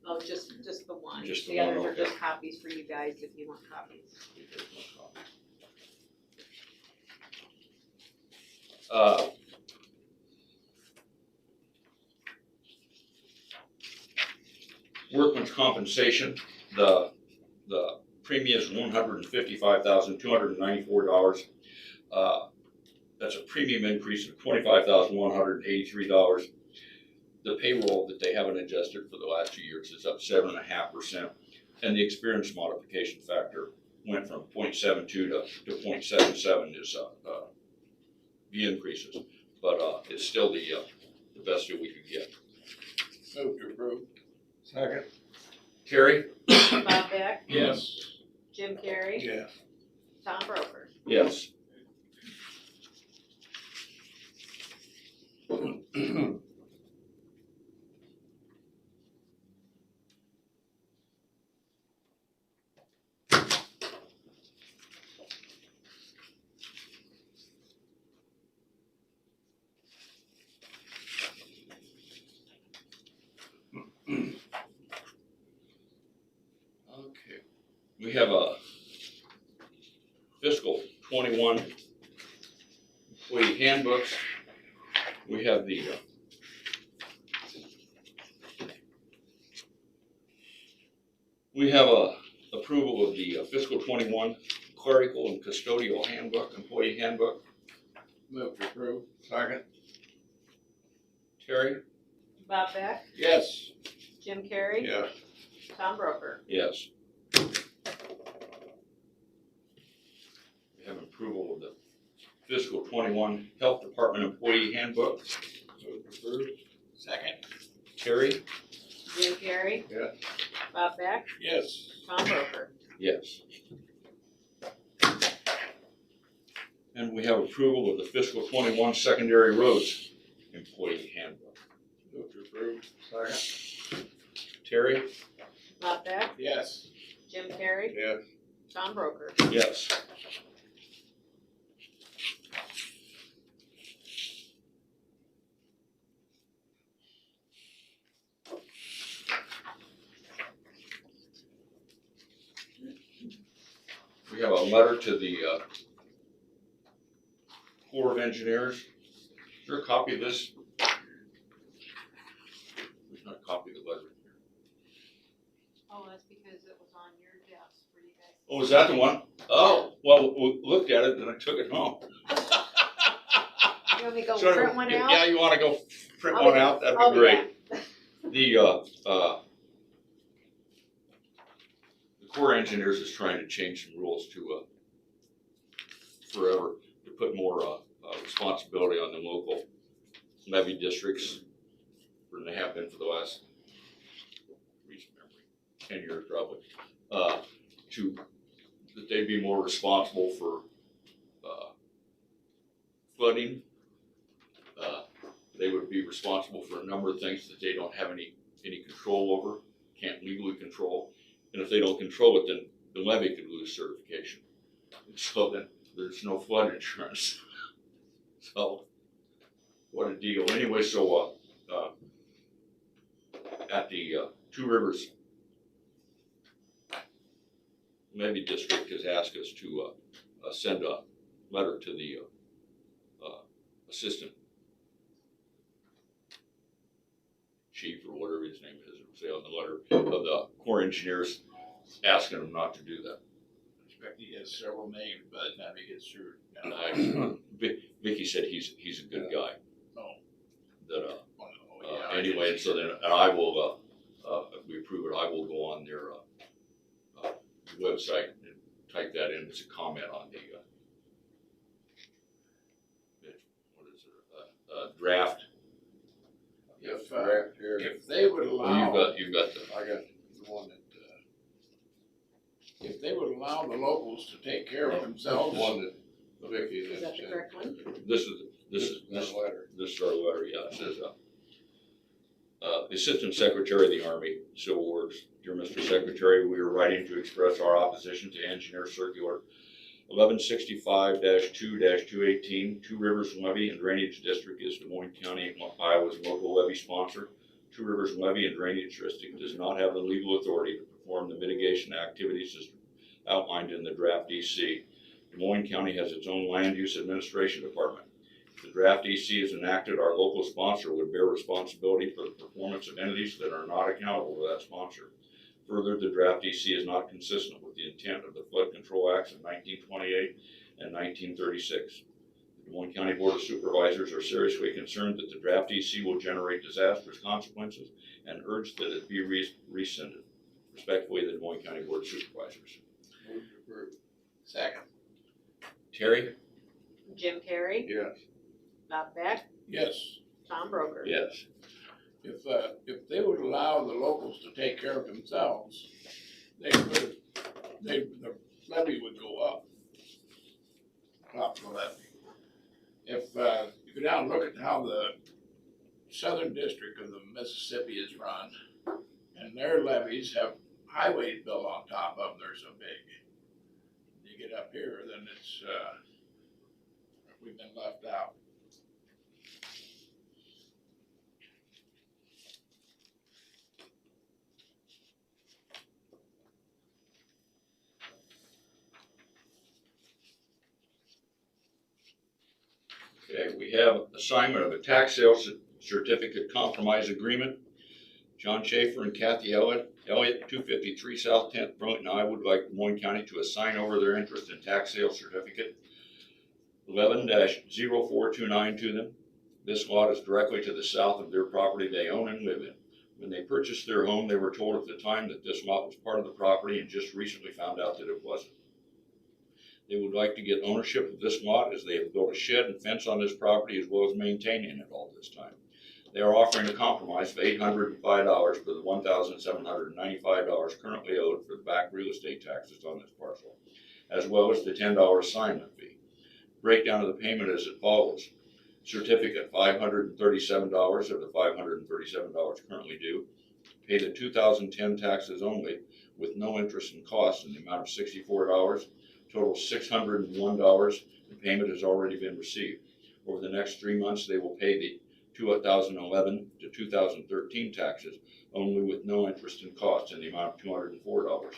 Oh, just the one. Just the The one, others are okay. just copies for you guys if you want copies. Workman's compensation, the premium is $155,294. That's a premium increase of $25,183. The payroll that they haven't adjusted for the last 2 years is up 7.5%, and the experience modification factor went from 0.72 to 0.77 is the increases, but it's still the best that we could get. Move to approve. Second. Terry? Bob Beck, Yes. Jim Carrey, Yes. Tom Broker. Yes. Okay, we have a fiscal 21 employee handbooks. We have the approval of the fiscal 21 clerical and custodial handbook, employee handbook. Move to approve. Second. Terry? Bob Beck, Yes. Jim Carrey, Yes. Tom Broker. Yes. We have approval of the fiscal 21 health department employee handbook. Move to approve. Second. Terry? Jim Carrey, Yes. Bob Beck, Yes. Tom Broker. Yes. And we have approval of the fiscal 21 secondary roads employee handbook. Move to approve. Second. Terry? Bob Beck, Yes. Jim Carrey, Yes. Tom Broker. Yes. We have a letter to the Corps of Engineers. Is there a copy of this? There's not a copy of the letter in here. Oh, that's because it was on your desk for you guys. Oh, was that the one? Oh, well, we looked at it and I took it home. You want me to go So, print one out? Yeah, you wanna go print I'll one be- out? That'd I'll be be great. back. The Corps of Engineers is trying to change some rules to, forever, to put more, responsibility on the local levy districts than they have been for the last recent memory, 10 years probably, that they'd be more responsible for, flooding. They would be responsible for a number of things that they don't have any control over, can't legally control. And if they don't control it, then the levy could lose certification. And so then there's no flood insurance. So what a deal. Anyway, so at the Two Rivers levy district has asked us to send a letter to the assistant chief or whatever his name is, it'll say on the letter of the Corps Engineers, asking them not to do that. I expect he has several names by the time he gets through. Vicky said he's a good guy. No. That Yeah, anyway, so then and I will if we approve it, I will go on their website and type that in as a comment on the what is it draft. If they would allow. You've got the. I got the one that, if they would allow the locals to take care of themselves. One that Vicky Is that the correct one? This is letter. This is our letter, yeah, it says, the Assistant Secretary of the Army, Civil Works, dear Mr. Secretary, we are writing to express our opposition to Engineer Circular 1165-2-218, Two Rivers Levy and Drainage District is Des Moines County, Iowa's local levy sponsor. Two Rivers Levy and Drainage District does not have the legal authority to perform the mitigation activities as outlined in the draft DC. Des Moines County has its own land use administration department. If the draft DC is enacted, our local sponsor would bear responsibility for the performance of entities that are not accountable to that sponsor. Further, the draft DC is not consistent with the intent of the Flood Control Acts of 1928 and 1936. The Des Moines County Board of Supervisors are seriously concerned that the draft DC will generate disastrous consequences and urge that it be rescinded. Respectfully, the Des Moines County Board of Supervisors. Second. Terry? Jim Perry, Yes. Bob Beck, Yes. Tom Broker. Yes. If they would allow the locals to take care of themselves, the levy would go up. Top of the levy. If you go down and look at how the southern district of the Mississippi is run, and their levies have highways built on top of them, they're so big. You get up here, then it's, we've been left out. Okay, we have assignment of a tax sale certificate compromise agreement. John Schaefer and Kathy Elliott, 253 South 10th Road, and I would like Des Moines County to assign over their interest in tax sale certificate 11-0429 to them. This lot is directly to the south of their property they own and live in. When they purchased their home, they were told at the time that this lot was part of the property and just recently found out that it wasn't. They would like to get ownership of this lot as they have built a shed and fence on this property as well as maintaining it all this time. They are offering a compromise of $805 for the $1,795 currently owed for the back real estate taxes on this parcel, as well as the $10 assignment fee. Breakdown of the payment is as follows. Certificate, $537 of the $537 currently due. Pay the 2010 taxes only with no interest and costs in the amount of $64. Total $601. The payment has already been received. Over the next 3 months, they will pay the 2011 to 2013 taxes only with no interest and costs in the amount of $204.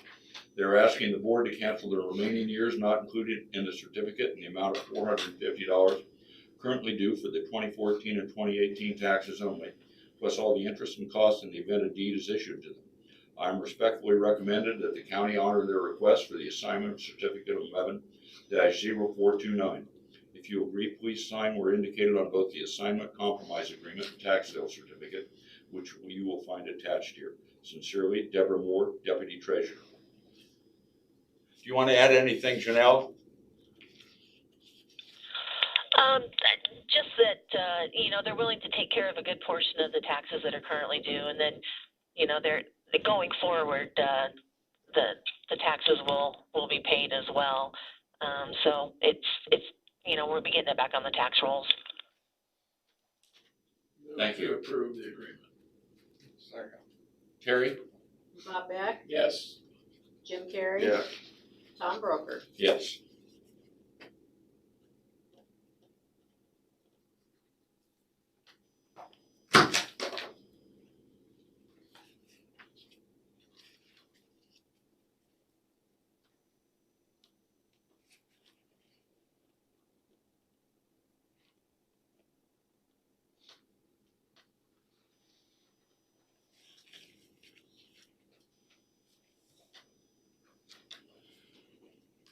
They're asking the board to cancel the remaining years not included in the certificate in the amount of $450 currently due for the 2014 and 2018 taxes only, plus all the interest and costs in the event a deed is issued to them. I am respectfully recommended that the county honor their request for the assignment of certificate of 11-0429. If you agree, please sign where indicated on both the assignment compromise agreement and tax sale certificate, which you will find attached here. Sincerely, Deborah Moore, Deputy Treasurer. Do you want to add anything, Janelle? Just that, they're willing to take care of a good portion of the taxes that are currently due, and then, they're going forward, the taxes will be paid as well. So it's we'll be getting it back on the tax rolls. Thank you. To approve the agreement. Second. Terry? Bob Beck, Yes. Jim Carrey. Yeah. Tom Broker. Yes.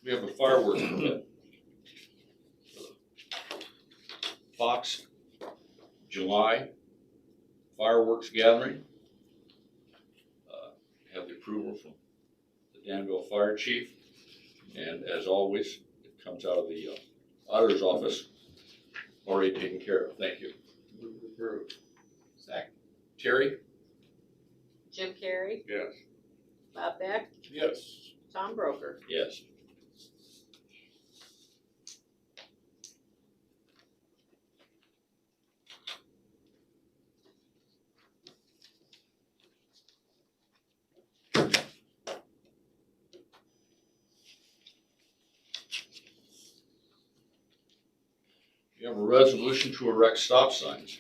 We have a fireworks permit. Fox, July fireworks gathering. Have the approval from the Danville Fire Chief. And as always, it comes out of the auditor's office, already taken care of. Thank you. Move to approve. Second. Terry? Jim Carrey. Yes. Bob Beck, Yes. Tom Broker. Yes. You have a resolution to erect stop signs.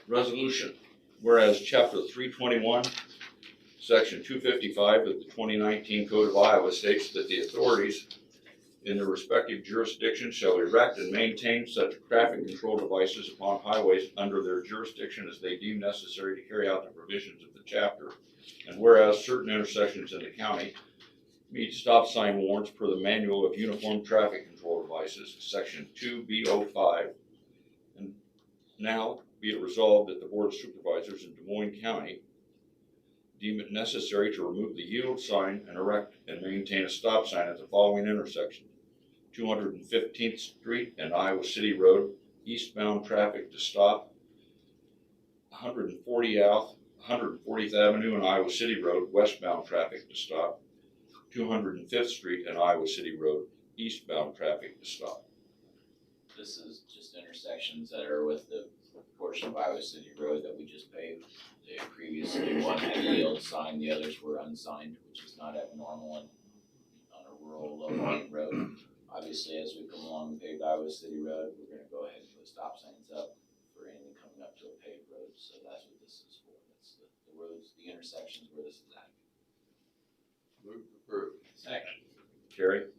Resolution, whereas Chapter 321, Section 255 of the 2019 Code of Iowa states that the authorities in their respective jurisdictions shall erect and maintain such traffic control devices upon highways under their jurisdiction as they deem necessary to carry out the provisions of the chapter. And whereas certain intersections in the county meet stop sign warrants per the Manual of Uniform Traffic Control Devices, Section 2B05. And now be it resolved that the Board of Supervisors in Des Moines County deem it necessary to remove the yield sign and erect and maintain a stop sign at the following intersections: 215th Street and Iowa City Road, eastbound traffic to stop; 140th Avenue and Iowa City Road, westbound traffic to stop; 205th Street and Iowa City Road, eastbound traffic to stop. This is just intersections that are with the portion of Iowa City Road that we just paved. They previously one had a yield sign, the others were unsigned, which is not abnormal on a rural low-lying road. Obviously, as we come along paved Iowa City Road, we're gonna go ahead and put stop signs up for anything coming up to a paved road, so that's what this is for. That's the roads, the intersections where this is at. Move to approve. Second. Terry?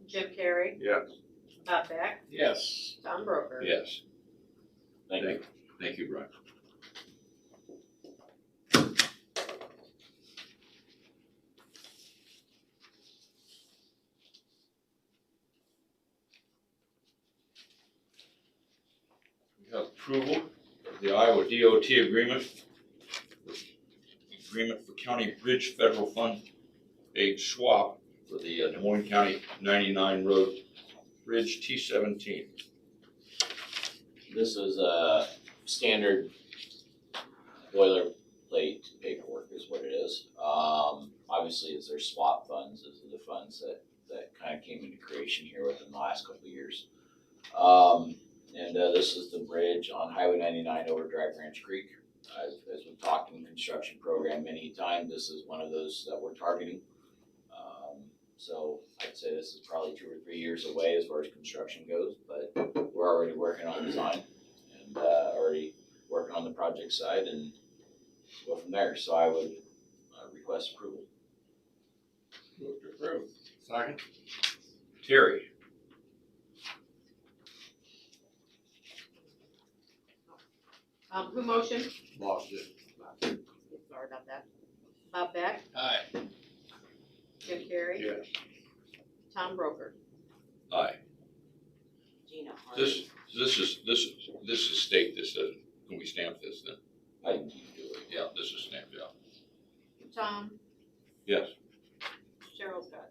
Jim Carrey. Yes. Bob Beck, Yes. Tom Broker. Yes. Thank you. Thank you, Brian. We have approval of the Iowa DOT agreement for County Bridge Federal Fund aid swap for the Des Moines County 99 Road Bridge T17. This is a standard boilerplate paperwork is what it is. Obviously, as their swap funds, those are the funds that kind of came into creation here within the last couple of years. This is the bridge on Highway 99 over Dry Branch Creek. As we've talked in the construction program many times, this is one of those that we're targeting. So I'd say this is probably 2 or 3 years away as far as construction goes, but we're already working on design and already working on the project side and go from there. So I would request approval. Move to approve. Second. Terry? Who motioned? Lost it. Sorry about that. Bob Beck, Aye. Jim Carrey, Yes. Tom Broker. Aye. Gina This is state, this doesn't, can we stamp this then? I can keep doing it. Yeah, this is stamped, yeah. Tom, Yes. Cheryl's got.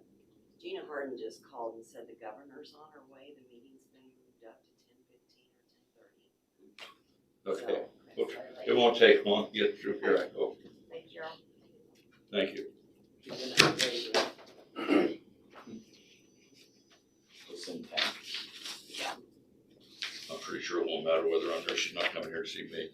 Gina Harden just called and said the governor's on her way, the meeting's been moved up to 10:15 or 10:30. Okay. It won't take long to get through here, I hope. Thank you, Cheryl. Thank you. She's gonna have to raise her. It's in town. I'm pretty sure it won't matter whether I'm there, she's not coming here to see me.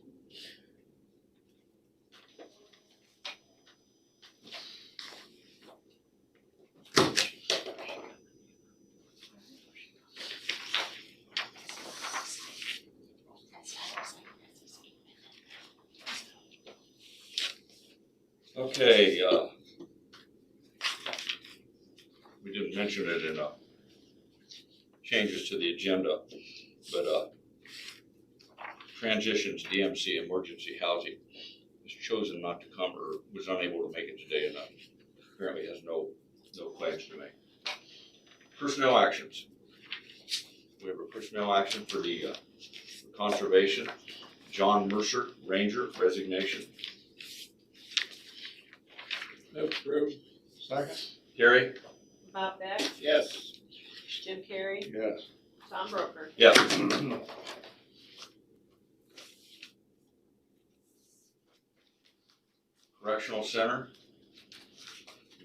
Okay, we didn't mention it in, changes to the agenda, but, transitions DMC emergency housing has chosen not to come or was unable to make it today and apparently has no plans to make. Personnel actions. We have a personnel action for the conservation. John Mercer, Ranger, resignation. Move approved. Second? Bob Terry? Beck, Yes. Jim Carrey, Yes. Tom Broker. Yes. Correctional Center.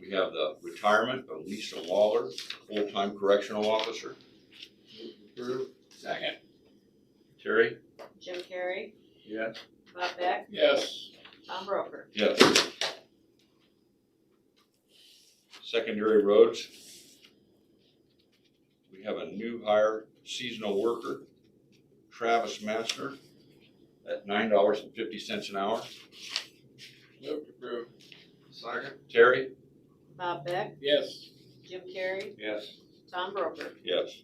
We have the retirement of Lisa Waller, full-time correctional officer. Approved? Second. Terry? Jim Carrey, Yes. Bob Beck, Yes. Tom Broker. Yes. Secondary roads. We have a new hire seasonal worker, Travis Master, at $9.50 an hour. Move approved. Second? Terry? Bob Beck, Yes. Jim Carrey, Yes. Tom Broker. Yes.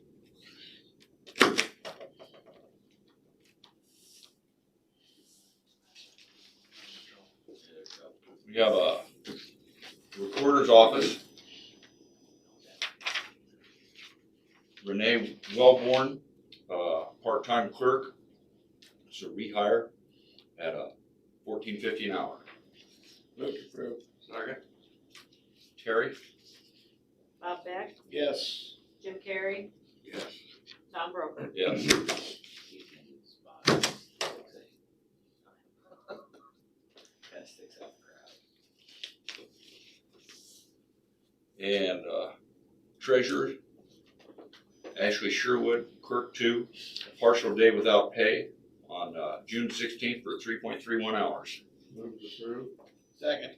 We have a recorder's office. Renee Wellborn, part-time clerk. It's a rehire at $14.50 an hour. Move approved. Second? Terry? Bob Beck, Yes. Jim Carrey, Yes. Tom Broker. Yes. And treasurer, Ashley Sherwood, clerk 2, partial day without pay on June 16th for 3.31 hours. Move approved? Second.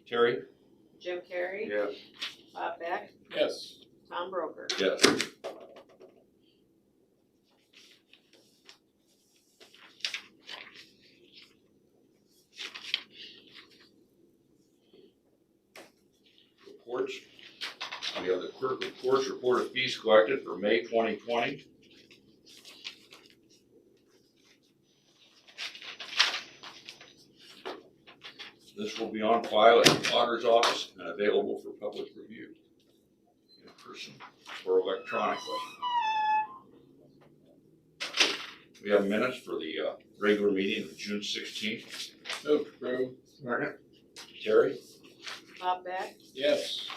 Terry? Jim Carrey, Yes. Bob Beck, Yes. Tom Broker. Yes. Reports. We have the clerk reports, report of fees collected for May 2020. This will be on file at the auditor's office and available for public review in person or electronically. We have minutes for the regular meeting of June 16th. Move approved. Second? Terry? Bob Beck, Yes.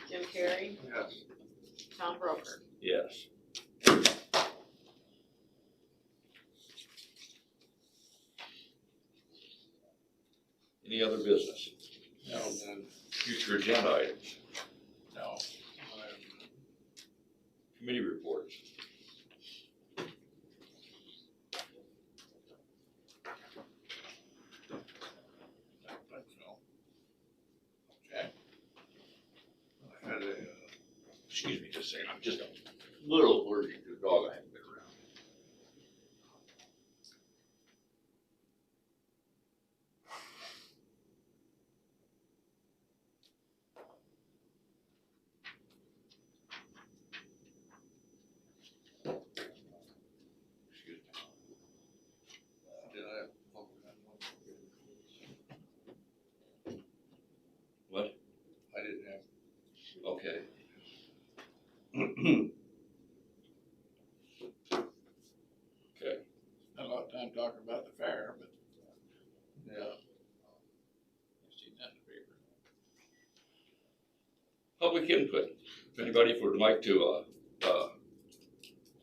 Jim Carrey, Yes. Tom Broker. Yes. Any other business? No, none. Future agenda items? No. Committee reports? Okay. I had a, Excuse me just a second, I'm just a little allergic to the dog I haven't been around. Excuse me. did I, oh, Okay. Okay. Not a lot of time talking about the fair, but. Yeah. I've seen that in the paper. Public input. If anybody would like to,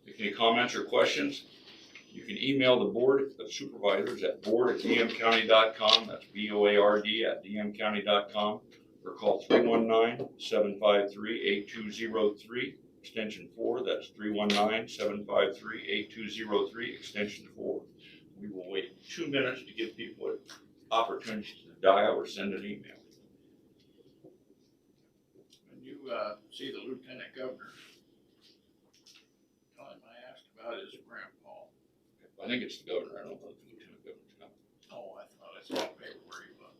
make any comments or questions, you can email the Board of Supervisors at board@dmcounty.com. That's BOARD@dmcounty.com, or call 319-753-8203, extension 4. That's 319-753-8203, extension 4. We will wait 2 minutes to give people an opportunity to dial or send an email. When you, see the lieutenant governor, tell him I asked about his grandpa. I think it's the governor. I don't know if the lieutenant governor's coming. Oh, I thought I saw a paper where he was.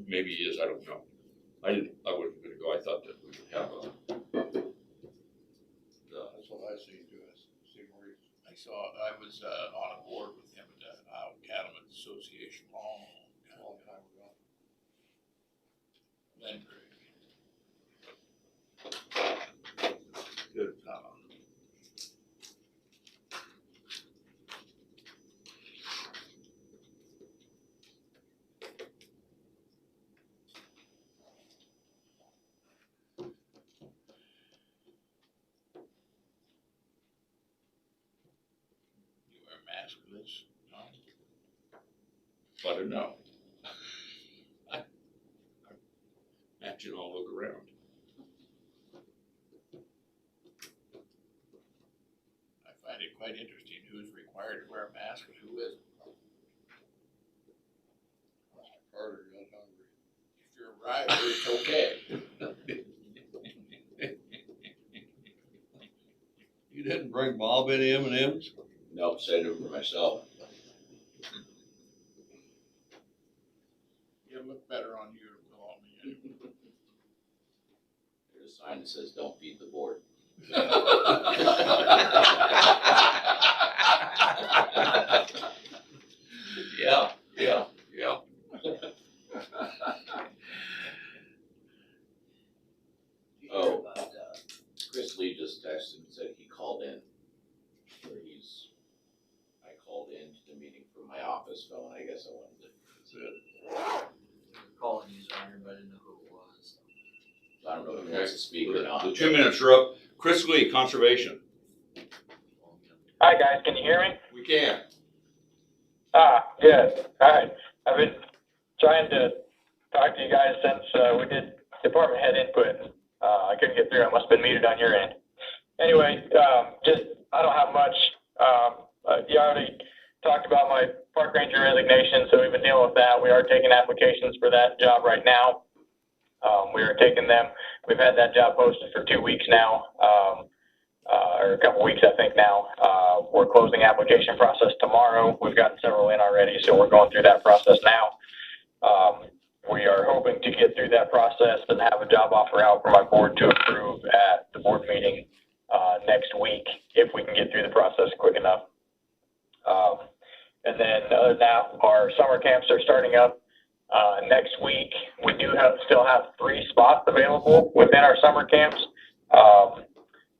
Maybe he is, I don't know. I wasn't gonna go. I thought that we would have That's what I seen too, see where he, I was, on a board with him at the Cattlemen's Association long time ago. Then good fellow. You wear a mask for this, no? I don't know. Imagine I'll look around. I find it quite interesting who's required to wear a mask and who isn't. Carter got hungry. If you're a rider, it's okay. You didn't bring Bob any M&Ms? Nope, saved them for myself. You look better on you than on me anyway. There's a sign that says, "Don't feed the board." Yeah. Oh, Chris Lee just texted and said he called in. I called in to the meeting from my office phone. I guess I wanted to. Calling user on here, but I didn't know who it was. I don't know if he wants to speak or not. The 2 minutes are up. Chris Lee, Conservation. Hi guys, can you hear me? We can. Good. Alright. I've been trying to talk to you guys since we did department head input. I couldn't get through. I must have been muted on your end. Anyway, I don't have much. You already talked about my park ranger resignation, so we've been dealing with that. We are taking applications for that job right now. We are taking them. We've had that job posted for 2 weeks now, or a couple weeks, I think now. We're closing application process tomorrow. We've gotten several in already, so we're going through that process now. We are hoping to get through that process and have a job offer out for my board to approve at the board meeting next week, if we can get through the process quick enough. And then other than that, our summer camps are starting up next week. We do still have 3 spots available within our summer camps.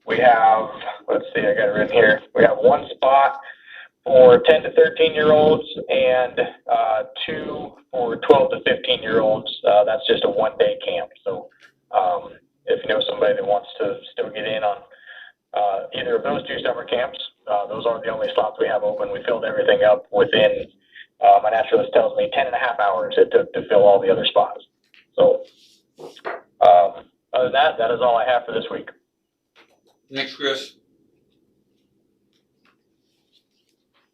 We have, let's see, I got it written here. We have 1 spot for 10 to 13-year-olds and 2 for 12 to 15-year-olds. That's just a 1-day camp. So if you know somebody that wants to still get in on either of those 2 summer camps, those are the only slots we have open. We filled everything up within, my naturalist tells me, 10.5 hours it took to fill all the other spots. So other than that, that is all I have for this week. Thanks, Chris.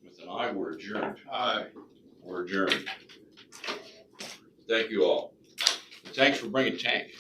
With an aye, we're adjourned. Aye. We're adjourned. Thank you all. Thanks for bringing Tank.